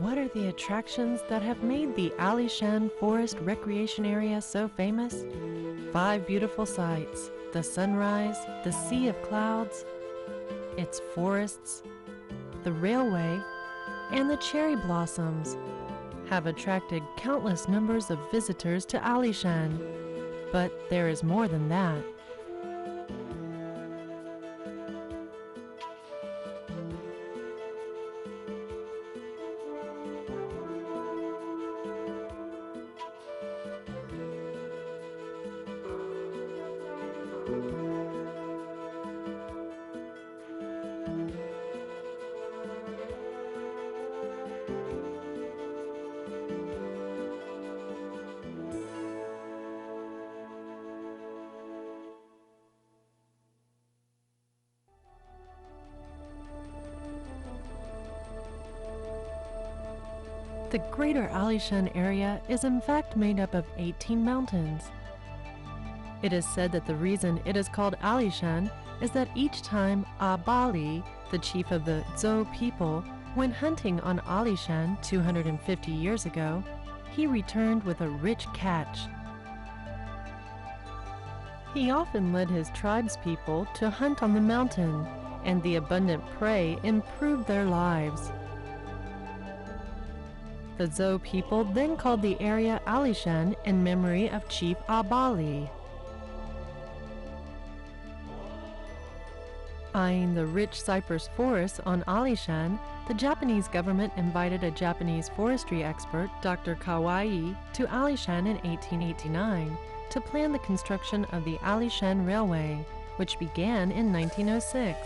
what are the attractions that have made the Alishan Forest Recreation Area so famous? 5 beautiful sights: the sunrise, the sea of clouds, its forests, the railway, and the cherry blossoms have attracted countless numbers of visitors to Alishan. But there is more than that. The greater Alishan area is in fact made up of 18 mountains. It is said that the reason it is called Alishan is that each time Abali, the chief of the Tsou people, went hunting on Alishan 250 years ago, he returned with a rich catch. He often led his tribespeople to hunt on the mountain, and the abundant prey improved their lives. The Tsou people then called the area Alishan in memory of Chief Abali. Eyeing the rich cypress forests on Alishan, the Japanese government invited a Japanese forestry expert, Dr. Kawai, to Alishan in 1889 to plan the construction of the Alishan Railway, which began in 1906.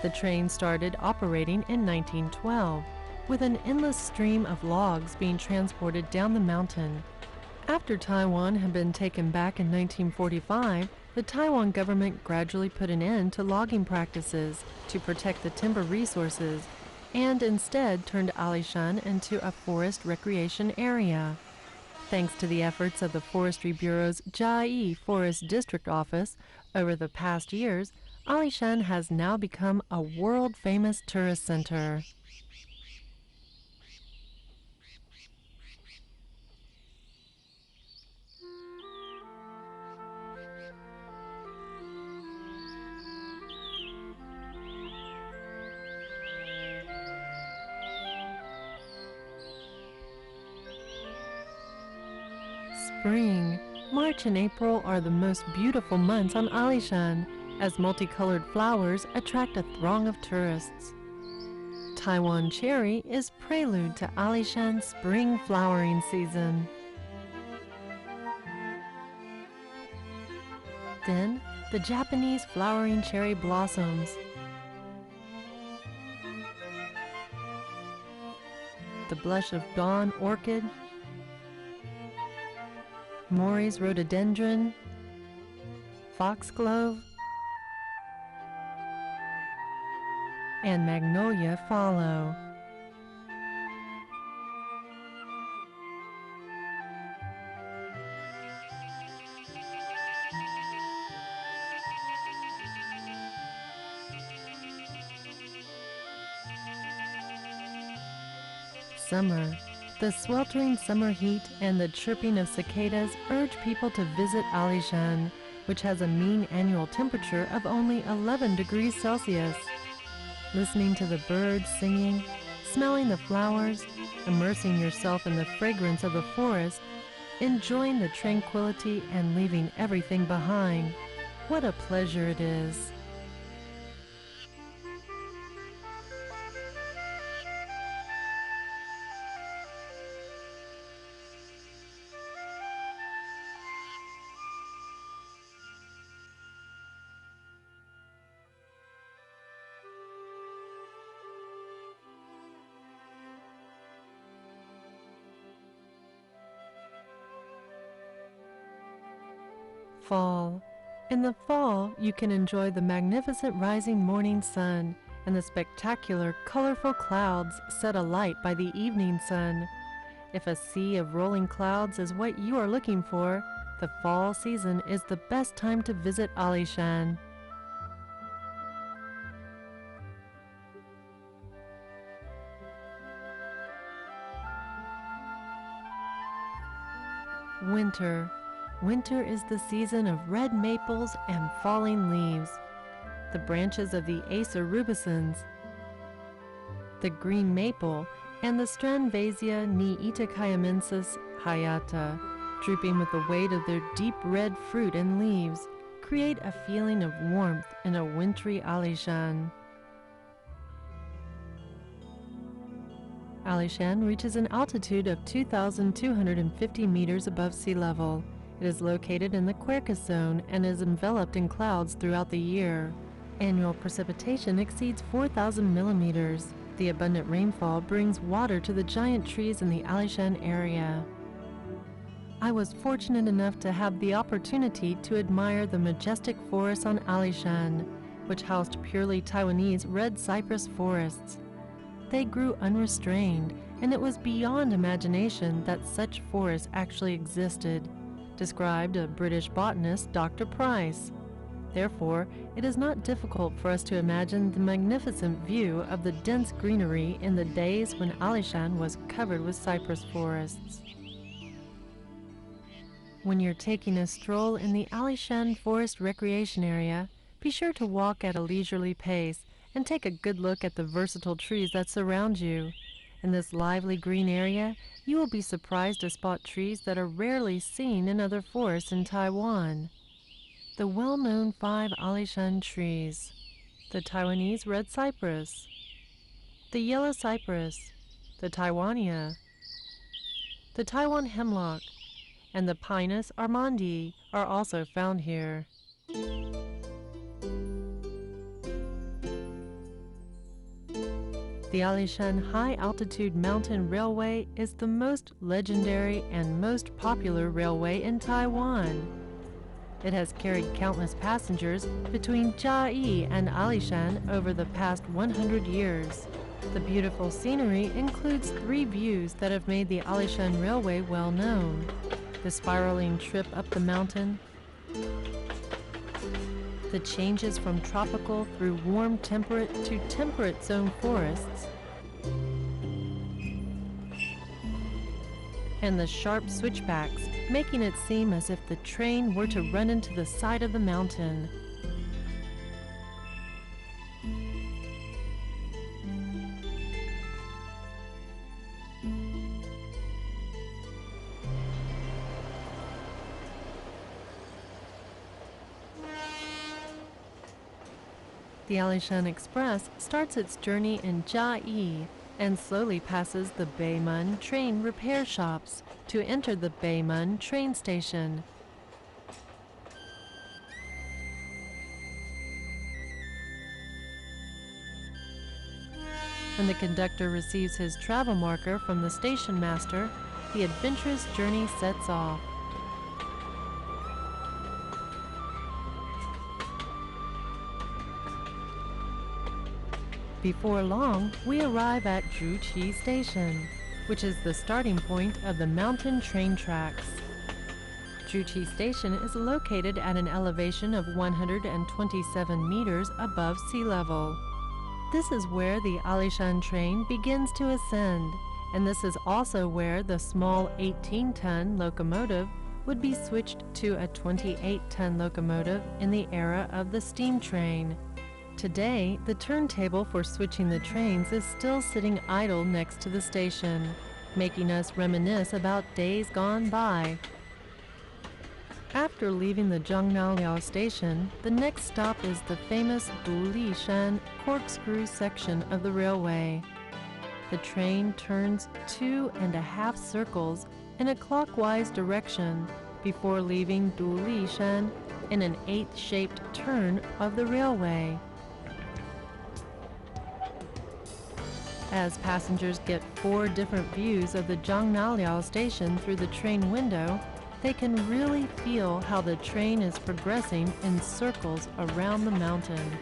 The train started operating in 1912, with an endless stream of logs being transported down the mountain. After Taiwan had been taken back in 1945, the Taiwan government gradually put an end to logging practices to protect the timber resources and instead turned Alishan into a forest recreation area. Thanks to the efforts of the Forestry Bureau's Chiayi Forest District Office, over the past years, Alishan has now become a world-famous tourist center. Spring. March and April are the most beautiful months on Alishan, as multicolored flowers attract a throng of tourists. Taiwan cherry is prelude to Alishan's spring flowering season. Then, the Japanese flowering cherry blossoms. The blush of dawn orchid, Mori's rhododendron, foxglove, and magnolia follow. Summer. The sweltering summer heat and the chirping of cicadas urge people to visit Alishan, which has a mean annual temperature of only 11 degrees Celsius. Listening to the birds singing, smelling the flowers, immersing yourself in the fragrance of the forest, enjoying the tranquility and leaving everything behind. What a pleasure it is! Fall. In the fall, you can enjoy the magnificent rising morning sun and the spectacular, colorful clouds set alight by the evening sun. If a sea of rolling clouds is what you are looking for, the fall season is the best time to visit Alishan. winter. Winter is the season of red maples and falling leaves, the branches of the Acer rubescens, the green maple, and the Strandvasia niitakayamensis hayata, drooping with the weight of their deep red fruit and leaves, create a feeling of warmth in a wintry Alishan. Alishan reaches an altitude of 2,250 meters above sea level. It is located in the Quercus zone and is enveloped in clouds throughout the year. Annual precipitation exceeds 4,000 millimeters. The abundant rainfall brings water to the giant trees in the Alishan area. I was fortunate enough to have the opportunity to admire the majestic forests on Alishan, which housed purely Taiwanese red cypress forests. They grew unrestrained, and it was beyond imagination that such forests actually existed, described a British botanist, Dr. Price. Therefore, it is not difficult for us to imagine the magnificent view of the dense greenery in the days when Alishan was covered with cypress forests. When you're taking a stroll in the Alishan Forest Recreation Area, be sure to walk at a leisurely pace and take a good look at the versatile trees that surround you. In this lively green area, you will be surprised to spot trees that are rarely seen in other forests in Taiwan. The well-known 5 Alishan trees: the Taiwanese red cypress, the yellow cypress, the Taiwania, the Taiwan hemlock, and the Pinus armandii are also found here. The Alishan High-Altitude Mountain Railway is the most legendary and most popular railway in Taiwan. It has carried countless passengers between Chiayi and Alishan over the past 100 years. The beautiful scenery includes 3 views that have made the Alishan Railway well known: the spiraling trip up the mountain, the changes from tropical through warm temperate to temperate zone forests, and the sharp switchbacks, making it seem as if the train were to run into the side of the mountain. The Alishan Express starts its journey in Chiayi and slowly passes the Beimun train repair shops to enter the Beimun train station. When the conductor receives his travel marker from the station master, the adventurous journey sets off. Before long, we arrive at Zhuqi Station, which is the starting point of the mountain train tracks. Zhuqi Station is located at an elevation of 127 meters above sea level. This is where the Alishan train begins to ascend, and this is also where the small 18-ton locomotive would be switched to a 28-ton locomotive in the era of the steam train. Today, the turntable for switching the trains is still sitting idle next to the station, making us reminisce about days gone by. After leaving the Zhongnaliao station, the next stop is the famous Dulishan corkscrew section of the railway. The train turns 2.5 circles in a clockwise direction before leaving Dulishan in an 8-shaped turn of the railway. As passengers get 4 different views of the Zhongnaliao station through the train window, they can really feel how the train is progressing in circles around the mountain.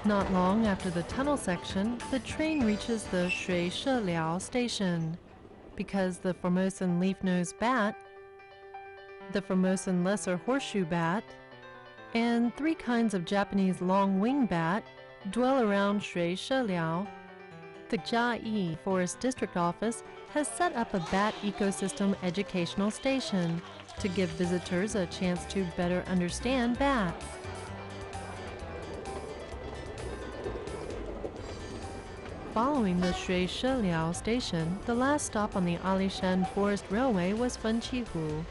Not long after the tunnel section, the train reaches the Shui Sheliao station. Because the Formosan leaf-nosed bat, the Formosan lesser horseshoe bat, and 3 kinds of Japanese long-winged bat dwell around Shui Sheliao. The Jiayi Forest District Office has set up a bat ecosystem educational station to give visitors a chance to better understand bats. Following the Shui Sheliao station, the last stop on the Alishan Forest Railway was Fenqihu.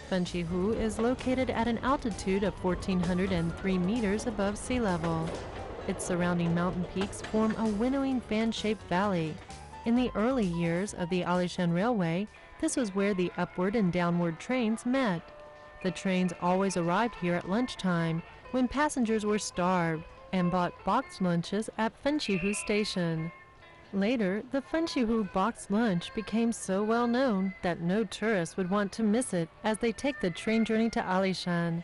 Fenqihu is located at an altitude of 1,403 meters above sea level. Its surrounding mountain peaks form a winnowing fan-shaped valley. In the early years of the Alishan Railway, this was where the upward and downward trains met. The trains always arrived here at lunchtime, when passengers were starved, and bought boxed lunches at Fenqihu Station. Later, the Fenqihu boxed lunch became so well known that no tourist would want to miss it as they take the train journey to Alishan.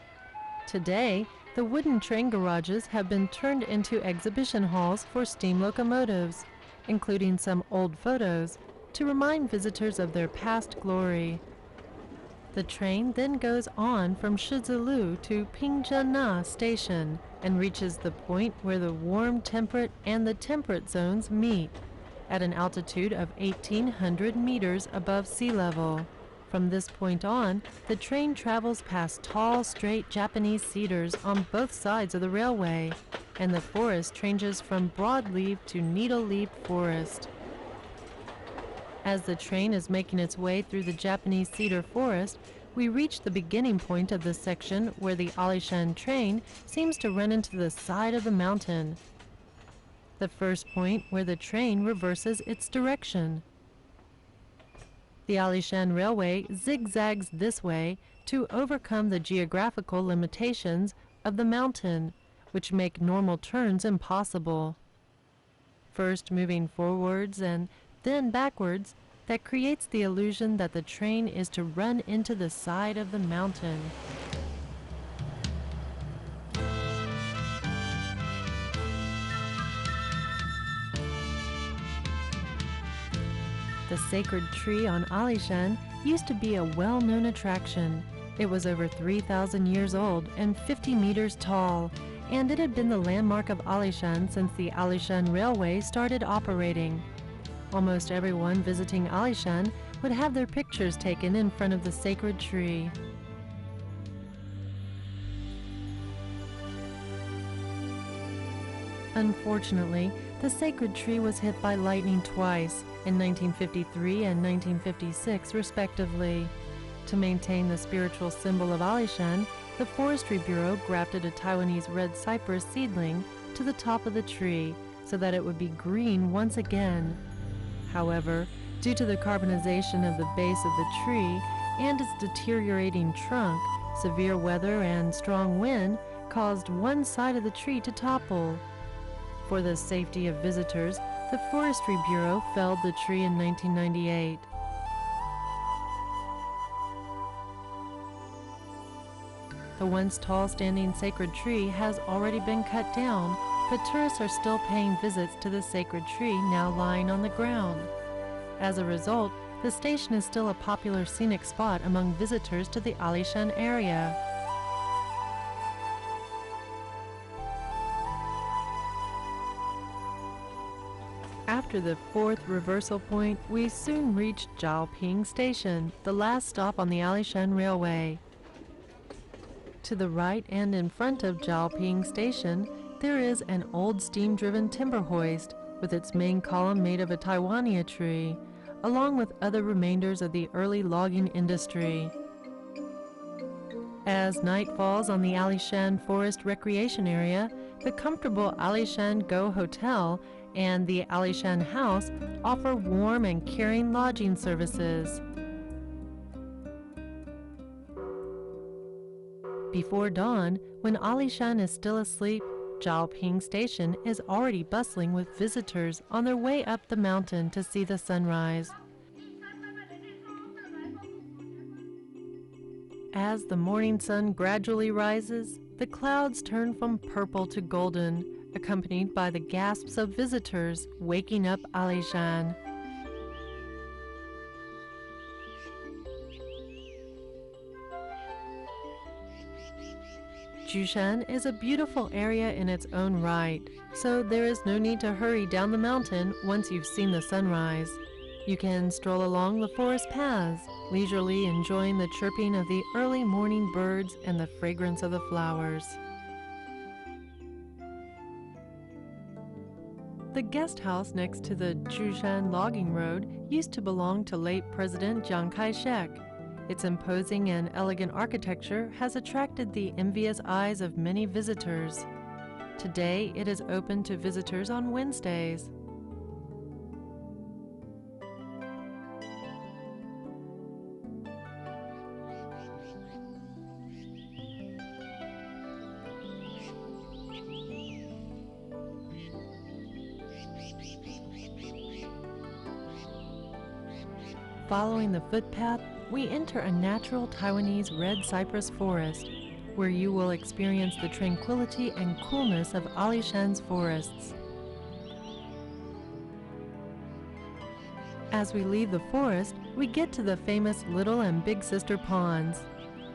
Today, the wooden train garages have been turned into exhibition halls for steam locomotives, including some old photos, to remind visitors of their past glory. The train then goes on from Shizulu to Pingjana Station and reaches the point where the warm temperate and the temperate zones meet, at an altitude of 1,800 meters above sea level. From this point on, the train travels past tall, straight Japanese cedars on both sides of the railway, and the forest changes from broadleaf to needle-leaved forest. As the train is making its way through the Japanese cedar forest, we reach the beginning point of the section where the Alishan train seems to run into the side of the mountain. The first point where the train reverses its direction. The Alishan Railway zigzags this way to overcome the geographical limitations of the mountain, which make normal turns impossible. First moving forwards and then backwards, that creates the illusion that the train is to run into the side of the mountain. The sacred tree on Alishan used to be a well-known attraction. It was over 3,000 years old and 50 meters tall, and it had been the landmark of Alishan since the Alishan Railway started operating. Almost everyone visiting Alishan would have their pictures taken in front of the sacred tree. Unfortunately, the sacred tree was hit by lightning twice, in 1953 and 1956 respectively. To maintain the spiritual symbol of Alishan, the Forestry Bureau grafted a Taiwanese red cypress seedling to the top of the tree so that it would be green once again. However, due to the carbonization of the base of the tree and its deteriorating trunk, severe weather and strong wind caused one side of the tree to topple. For the safety of visitors, the Forestry Bureau felled the tree in 1998. The once tall standing sacred tree has already been cut down, but tourists are still paying visits to the sacred tree now lying on the ground. As a result, the station is still a popular scenic spot among visitors to the Alishan area. After the fourth reversal point, we soon reached Zhaoping Station, the last stop on the Alishan Railway. To the right and in front of Zhaoping Station, there is an old steam-driven timber hoist with its main column made of a Taiwania tree, along with other remainders of the early logging industry. As night falls on the Alishan Forest Recreation Area, the comfortable Alishan Go Hotel and the Alishan House offer warm and caring lodging services. Before dawn, when Alishan is still asleep, Zhaoping Station is already bustling with visitors on their way up the mountain to see the sunrise. As the morning sun gradually rises, the clouds turn from purple to golden, accompanied by the gasps of visitors waking up Alishan. Jushan is a beautiful area in its own right, so there is no need to hurry down the mountain once you've seen the sunrise. You can stroll along the forest paths, leisurely enjoying the chirping of the early morning birds and the fragrance of the flowers. The guest house next to the Jushan logging road used to belong to late President Chiang Kai-shek. Its imposing and elegant architecture has attracted the envious eyes of many visitors. Today, it is open to visitors on Wednesdays. Following the footpath, we enter a natural Taiwanese red cypress forest, where you will experience the tranquility and coolness of Alishan's forests. As we leave the forest, we get to the famous Little and Big Sister ponds.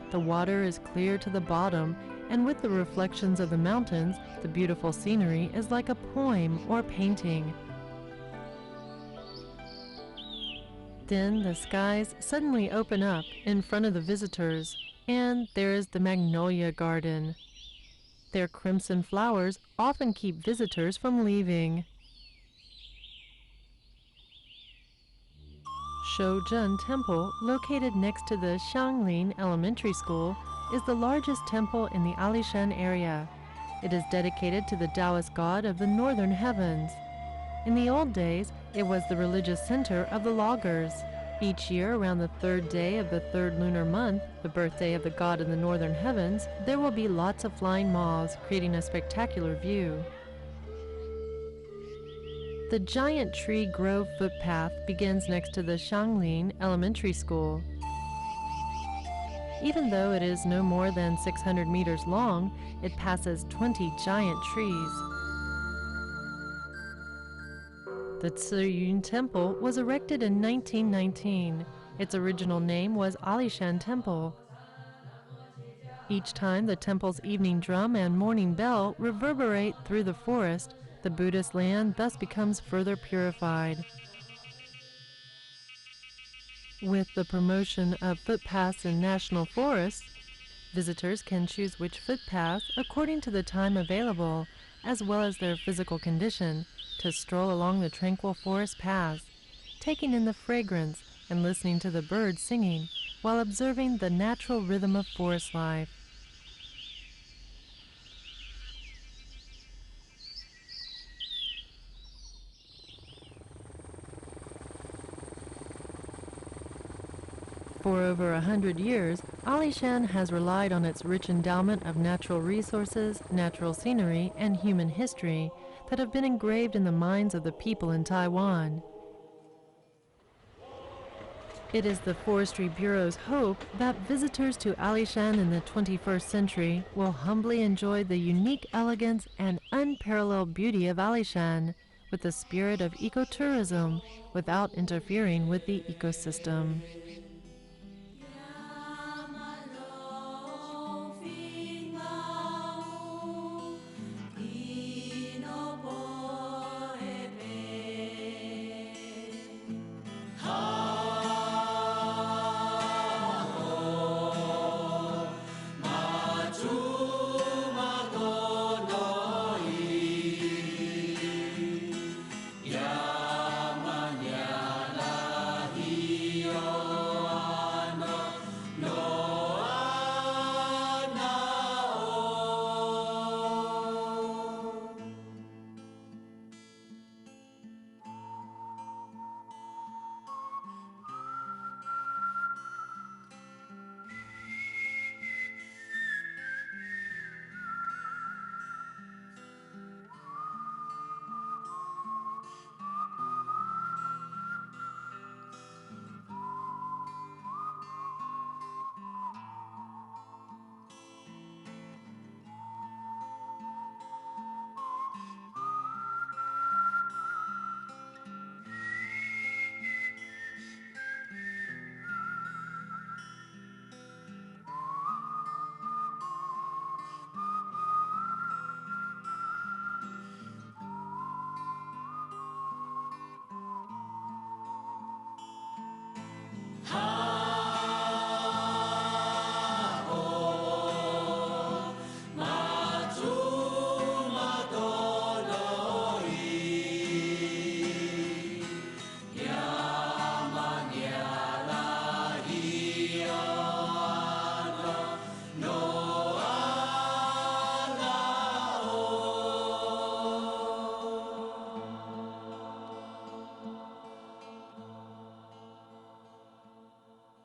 The water is clear to the bottom, and with the reflections of the mountains, the beautiful scenery is like a poem or painting. Then the skies suddenly open up in front of the visitors, and there is the magnolia garden. Their crimson flowers often keep visitors from leaving. Shouzhen Temple, located next to the Xianglin Elementary School, is the largest temple in the Alishan area. It is dedicated to the Taoist god of the northern heavens. In the old days, it was the religious center of the loggers. Each year, around the third day of the third lunar month, the birthday of the god in the northern heavens, there will be lots of flying moths, creating a spectacular view. The giant tree grove footpath begins next to the Xianglin Elementary School. Even though it is no more than 600 meters long, it passes 20 giant trees. The Tsou Temple was erected in 1919. Its original name was Alishan Temple. Each time the temple's evening drum and morning bell reverberate through the forest, the Buddhist land thus becomes further purified. With the promotion of footpaths in national forests, visitors can choose which footpath according to the time available, as well as their physical condition, to stroll along the tranquil forest paths, taking in the fragrance and listening to the birds singing while observing the natural rhythm of forest life. For over 100 years, Alishan has relied on its rich endowment of natural resources, natural scenery, and human history that have been engraved in the minds of the people in Taiwan. It is the Forestry Bureau's hope that visitors to Alishan in the 21st century will humbly enjoy the unique elegance and unparalleled beauty of Alishan with the spirit of ecotourism without interfering with the ecosystem.